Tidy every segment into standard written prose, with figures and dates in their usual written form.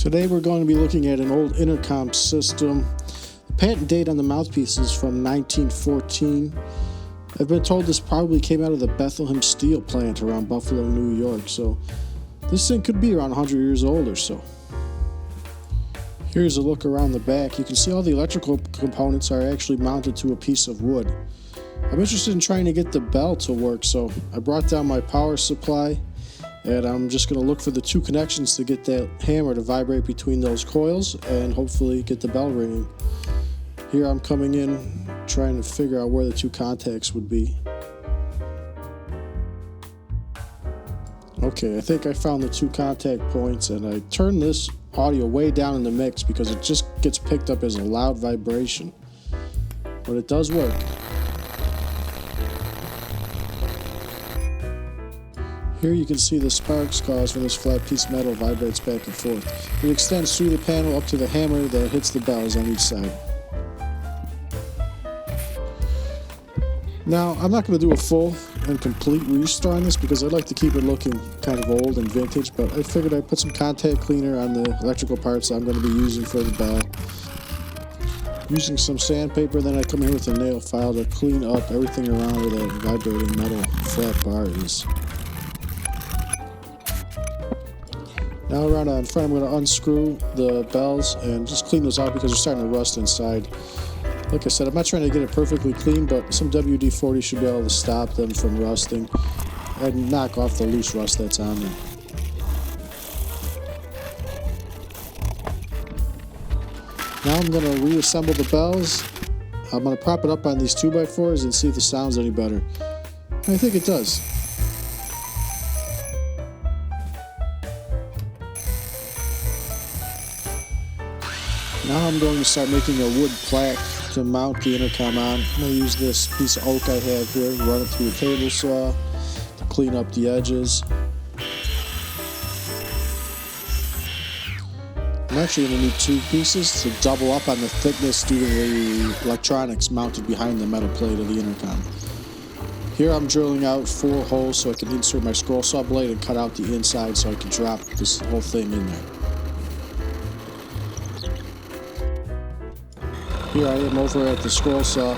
Today we're going to be looking at an old intercom system. The patent date on the mouthpiece is from 1914. I've been told this probably came out of the Bethlehem Steel plant around Buffalo, New York, so this thing could be around 100 years old or so. Here's a look around the back. You can see all the electrical components are actually mounted to a piece of wood. I'm interested in trying to get the bell to work, so I brought down my power supply, and I'm just going to look for the two connections to get that hammer to vibrate between those coils and hopefully get the bell ringing. Here I'm coming in trying to figure out where the two contacts would be. Okay, I think I found the two contact points, and I turned this audio way down in the mix because it just gets picked up as a loud vibration. But it does work. Here you can see the sparks caused when this flat piece of metal vibrates back and forth. It extends through the panel up to the hammer that hits the bells on each side. Now, I'm not going to do a full and complete restore on this because I'd like to keep it looking kind of old and vintage, but I figured I'd put some contact cleaner on the electrical parts I'm going to be using for the bell. Using some sandpaper, then I come here with a nail file to clean up everything around where that vibrating metal flat bar is. Now around on front, I'm going to unscrew the bells and just clean those out because they're starting to rust inside. Like I said, I'm not trying to get it perfectly clean, but some WD-40 should be able to stop them from rusting and knock off the loose rust that's on them. Now I'm going to reassemble the bells. I'm going to prop it up on these 2x4s and see if the sound's any better. I think it does. Now I'm going to start making a wood plaque to mount the intercom on. I'm going to use this piece of oak I have here, run it through a table saw to clean up the edges. I'm actually going to need two pieces to double up on the thickness due to the electronics mounted behind the metal plate of the intercom. Here I'm drilling out 4 holes so I can insert my scroll saw blade and cut out the inside so I can drop this whole thing in there. Here I am over at the scroll saw.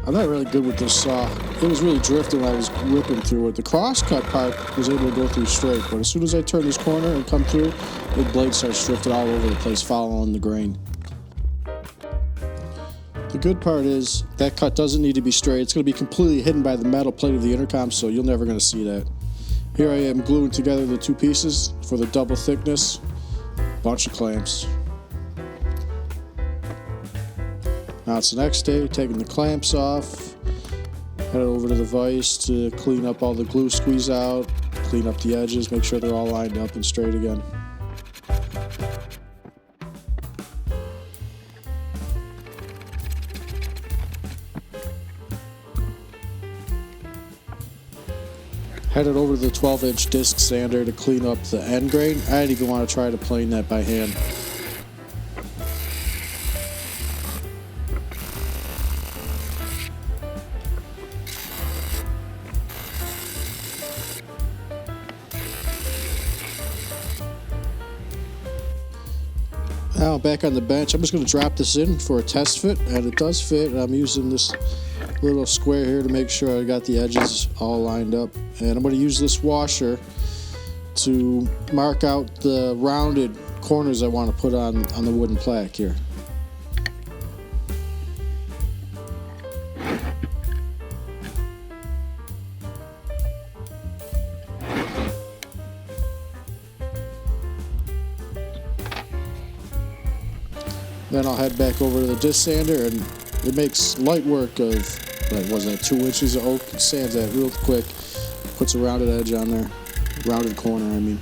I'm not really good with this saw. It was really drifting when I was ripping through it. The cross-cut part was able to go through straight, but as soon as I turn this corner and come through, the blade starts drifting all over the place, following the grain. The good part is that cut doesn't need to be straight. It's going to be completely hidden by the metal plate of the intercom, so you're never going to see that. Here I am gluing together the two pieces for the double thickness. Bunch of clamps. Now it's the next day, taking the clamps off, headed over to the vise to clean up all the glue squeeze out, clean up the edges, make sure they're all lined up and straight again. Headed over to the 12-inch disc sander to clean up the end grain. I didn't even want to try to plane that by hand. Now back on the bench, I'm just going to drop this in for a test fit, and it does fit. I'm using this little square here to make sure I got the edges all lined up, and I'm going to use this washer to mark out the rounded corners I want to put on the wooden plaque here. Then I'll head back over to the disc sander, and it makes light work of, what was that, 2 inches of oak. It sands that real quick, puts a rounded edge on there, rounded corner I mean.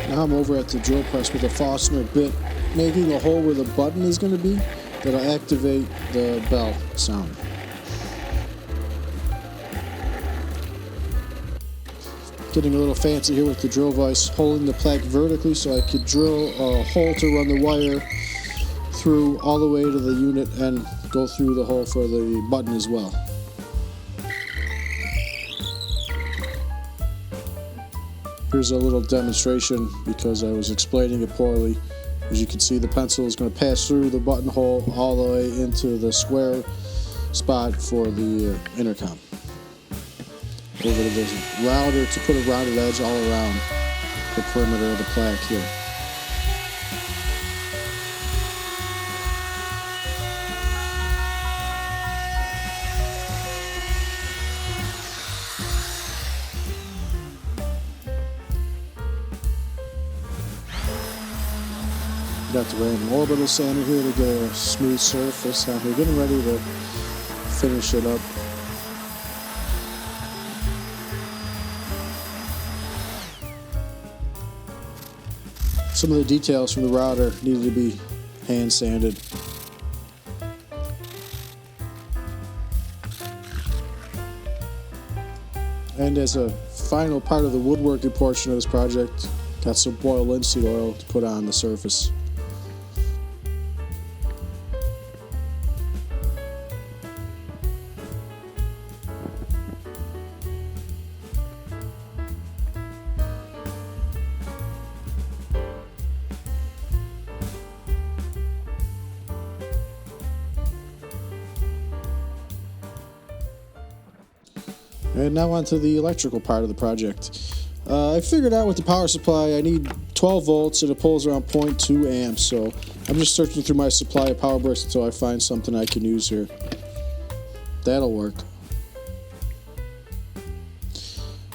Now I'm over at the drill press with a Fastener bit, making a hole where the button is going to be that'll activate the bell sound. Getting a little fancy here with the drill vise, holding the plaque vertically so I could drill a hole to run the wire through all the way to the unit and go through the hole for the button as well. Here's a little demonstration because I was explaining it poorly. As you can see, the pencil is going to pass through the buttonhole all the way into the square spot for the intercom. Over to the router to put a rounded edge all around the perimeter of the plaque here. Got the random orbital sander here to get a smooth surface. We're getting ready to finish it up. Some of the details from the router needed to be hand sanded. And as a final part of the woodworking portion of this project, got some boiled linseed oil to put on the surface. And now on to the electrical part of the project. I figured out with the power supply I need 12 volts and it pulls around 0.2 amps, so I'm just searching through my supply of power bricks until I find something I can use here. That'll work.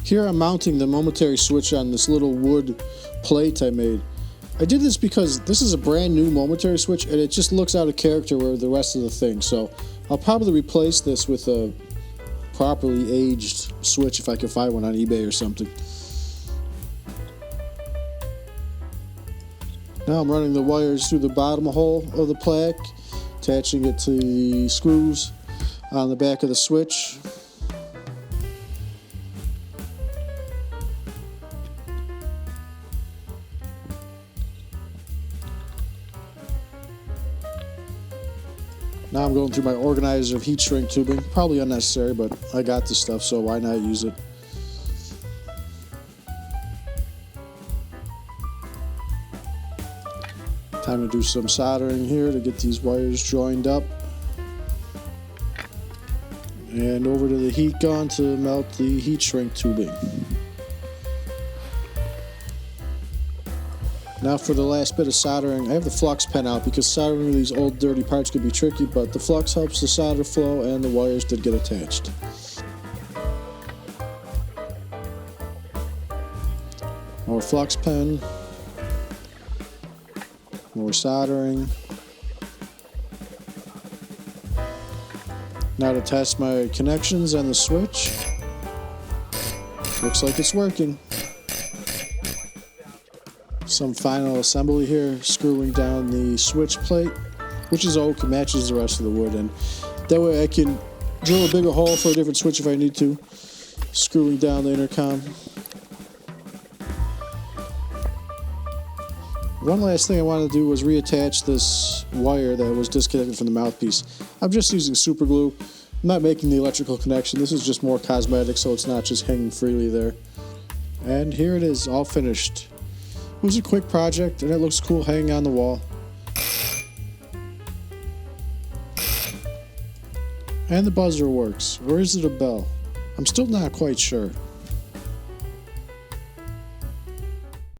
Here I'm mounting the momentary switch on this little wood plate I made. I did this because this is a brand new momentary switch and it just looks out of character with the rest of the thing, so I'll probably replace this with a properly aged switch if I can find one on eBay or something. Now I'm running the wires through the bottom hole of the plaque, attaching it to the screws on the back of the switch. Now I'm going through my organizer of heat shrink tubing. Probably unnecessary, but I got the stuff, so why not use it? Time to do some soldering here to get these wires joined up. And over to the heat gun to melt the heat shrink tubing. Now for the last bit of soldering, I have the flux pen out because soldering these old dirty parts could be tricky, but the flux helps the solder flow and the wires did get attached. More flux pen, more soldering. Now to test my connections and the switch. Looks like it's working. Some final assembly here, screwing down the switch plate, which is oak, it matches the rest of the wood, and that way I can drill a bigger hole for a different switch if I need to. Screwing down the intercom. One last thing I wanted to do was reattach this wire that was disconnected from the mouthpiece. I'm just using super glue. I'm not making the electrical connection. This is just more cosmetic, so it's not just hanging freely there. And here it is, all finished. It was a quick project, and it looks cool hanging on the wall. And the buzzer works. Or is it a bell? I'm still not quite sure.